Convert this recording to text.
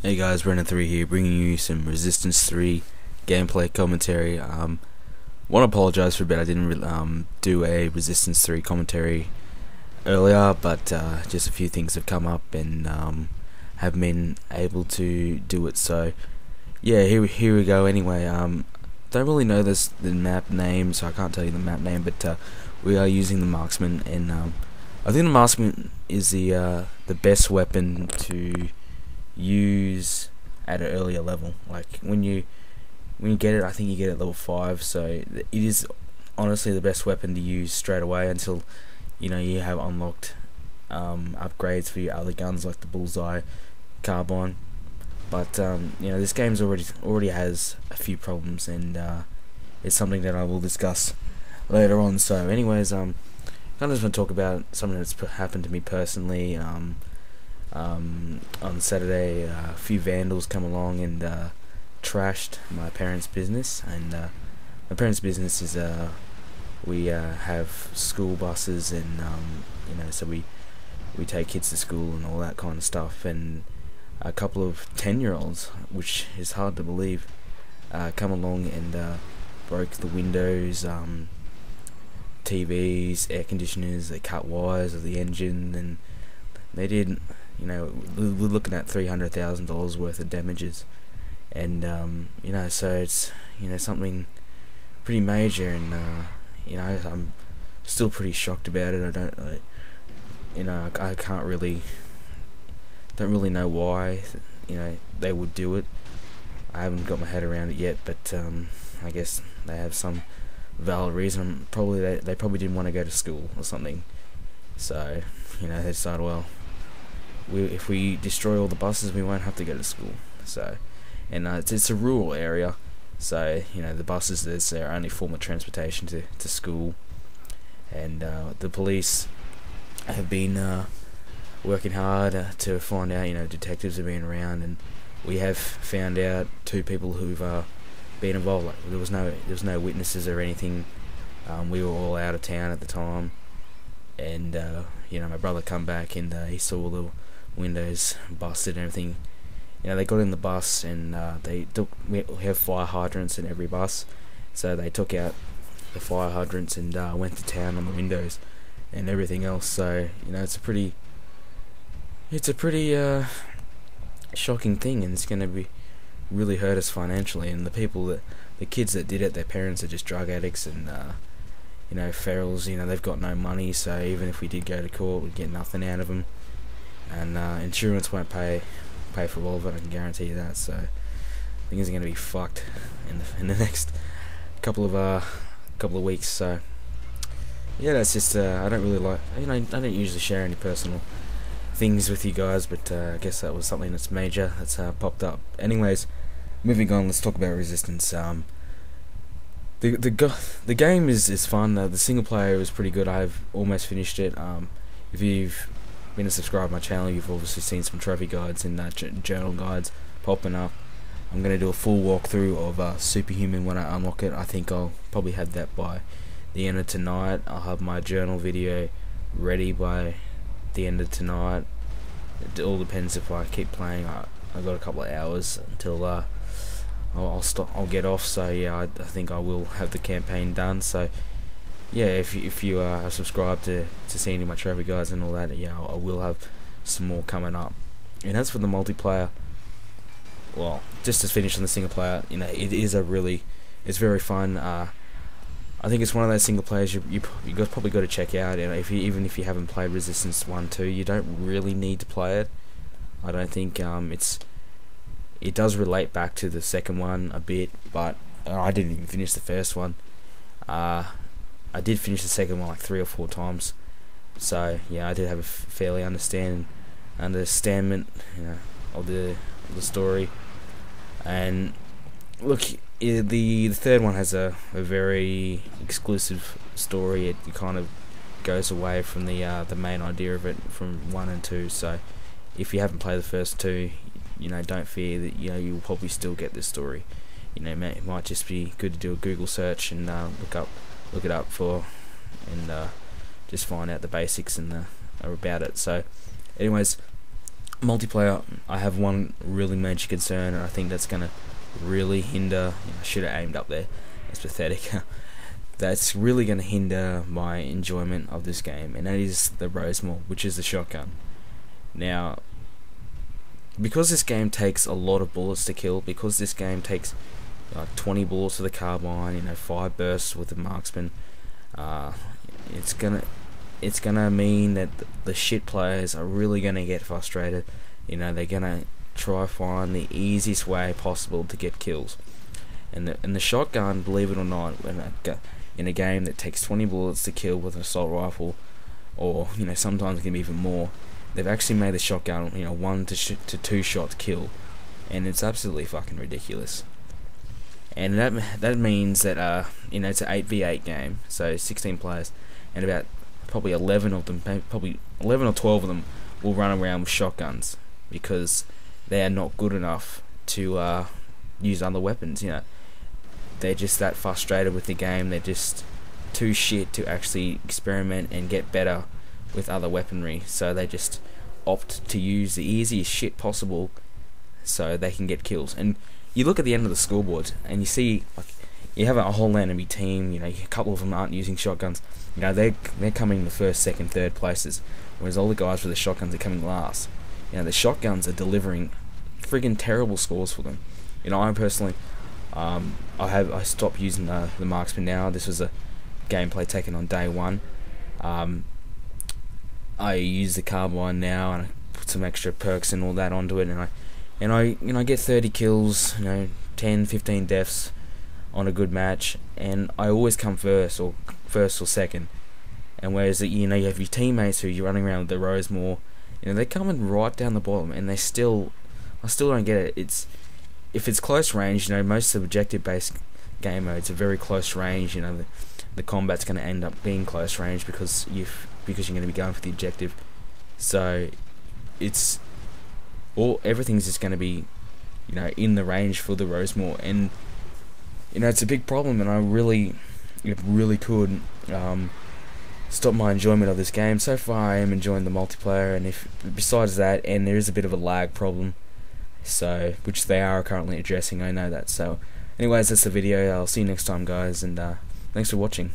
Hey guys, Brennan3 here, bringing you some Resistance 3 gameplay commentary. Want to apologise for a bit. I didn't do a Resistance 3 commentary earlier, but just a few things have come up and have been able to do it. So yeah, here we go. Anyway, don't really know the map name, so I can't tell you the map name, but we are using the marksman, and I think the marksman is the best weapon to use at an earlier level. Like when you get it, I think you get it at level 5, so it is honestly the best weapon to use straight away until you have unlocked upgrades for your other guns like the bullseye, carbine. But this game's already has a few problems, and it's something that I will discuss later on. So anyways, kind of just want to talk about something that's happened to me personally. On Saturday, a few vandals come along and trashed my parents' business, and my parents' business is we have school buses, and so we take kids to school and all that kind of stuff, and a couple of 10-year-olds, which is hard to believe, come along and broke the windows, TVs, air conditioners. They cut wires of the engine, and they did. We're looking at $300,000 worth of damages, and so it's something pretty major, and I'm still pretty shocked about it. I can't really don't really know why they would do it. I haven't got my head around it yet, but I guess they have some valid reason. Probably they probably didn't want to go to school or something, so they decided, well, if we destroy all the buses, we won't have to go to school. So, and it's a rural area, so the buses, is their only form of transportation to school. And the police have been working hard to find out. Detectives have been around, and we have found out 2 people who've been involved. Like, there was no witnesses or anything. We were all out of town at the time, and my brother come back, and he saw the windows busted and everything. They got in the bus, and we have fire hydrants in every bus, so they took out the fire hydrants and went to town on the windows and everything else. So it's a pretty shocking thing, and it's going to be really hurt us financially. And the kids that did it, their parents are just drug addicts, and ferals. They've got no money, so even if we did go to court, we'd get nothing out of them. And insurance won't pay for all of it, I can guarantee you that. So things are going to be fucked in the next couple of weeks. So yeah, that's just I don't really like. I don't usually share any personal things with you guys, but I guess that was something that's major that's popped up. Anyways, moving on, let's talk about Resistance. The game is fun. The single player was pretty good. I've almost finished it. If you've been a subscriber to my channel, you've obviously seen some trophy guides and journal guides popping up. I'm going to do a full walkthrough of Superhuman when I unlock it. I think I'll probably have that by the end of tonight. I'll have my journal video ready by the end of tonight. It all depends if I keep playing. I've got a couple of hours until I'll get off. So yeah, I think I will have the campaign done. So yeah, if you are subscribed to see any of my trophy guides and all that, I will have some more coming up. And as for the multiplayer, well, just to finish on the single player, it's very fun. I think it's one of those single players you probably got to check out. Even if you haven't played Resistance 1-2, you don't really need to play it. I don't think it does relate back to the second one a bit, but I didn't even finish the first one. I did finish the second one like 3 or 4 times, so yeah, I did have a fairly understandment, of the story. And look, the third one has a very exclusive story. It kind of goes away from the main idea of it from 1 and 2. So if you haven't played the first 2, don't fear that you'll probably still get this story. It might just be good to do a Google search and look it up for, and just find out the basics and about it. So anyways, multiplayer, I have one really major concern, and I think that's gonna really hinder. I should have aimed up there. That's pathetic. That's really gonna hinder my enjoyment of this game, and that is the Rosemore, which is the shotgun. Now, because this game takes a lot of bullets to kill, because this game takes 20 bullets with the carbine, 5 bursts with the marksman, it's gonna mean that the shit players are really gonna get frustrated. They're gonna try find the easiest way possible to get kills, and the shotgun, believe it or not, in a game that takes 20 bullets to kill with an assault rifle, or sometimes it can be even more, they've actually made the shotgun 1 to 2 shot kill, and it's absolutely fucking ridiculous. And that means that it's an 8v8 game, so 16 players, and about probably 11 of them, probably 11 or 12 of them, will run around with shotguns because they are not good enough to use other weapons. They're just that frustrated with the game. They're just too shit to actually experiment and get better with other weaponry, so they just opt to use the easiest shit possible so they can get kills. And you look at the end of the scoreboard and you see, like, you have a whole enemy team, a couple of them aren't using shotguns, they're coming in the first, second, third places, whereas all the guys with the shotguns are coming last. The shotguns are delivering friggin' terrible scores for them. I personally, I stopped using the marksman now. This was a gameplay taken on day 1. I use the carbine now, and I put some extra perks and all that onto it, and I get 30 kills, 10, 15 deaths on a good match, and I always come first or second. And whereas you have your teammates who you're running around with the Rosemore, they're coming right down the bottom, and I still don't get it. If it's close range, most objective based game modes are very close range. The combat's going to end up being close range because you're going to be going for the objective. So everything's just going to be in the range for the Rosemore, and it's a big problem, and it really could stop my enjoyment of this game. So far I am enjoying the multiplayer, and besides that, and there is a bit of a lag problem, so which they are currently addressing, I know that. So anyways, that's the video. I'll see you next time, guys, and thanks for watching.